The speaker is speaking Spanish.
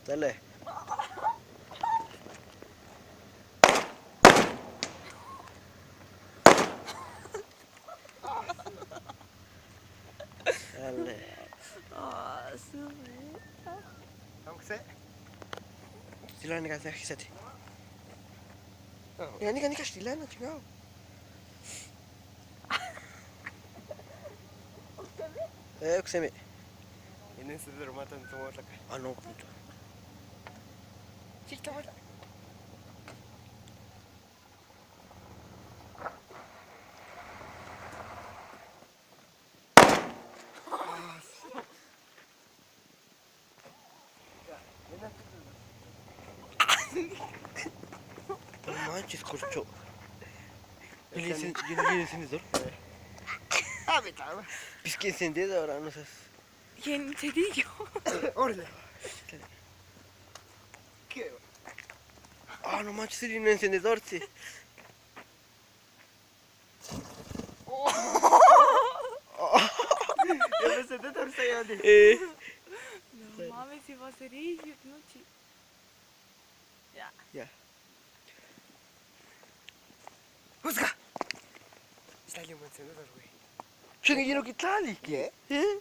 Dale. Dale. Onko se? Sillä on niitä hiset. Ja niitä stilla no chingao. Oksemi. Ennen sitä rumatan tuolla. Ano puto. Siltä voi. No manches, corcho. ¿Y el encendedor? Ah, mitään. Pues que encendedor ahora no sé. ¿Quién te dijo? Orle. ¿Qué? Ah, no manches, sería un encendedor, sí. Ja me se tätä se jäädi. No mames, si va a ser ellos, no chi. Ya. Ya. Huska! Sitä oli mun sen tätä, güey. Chinga, ¿y no qué tal? ¿Y qué? ¿Eh?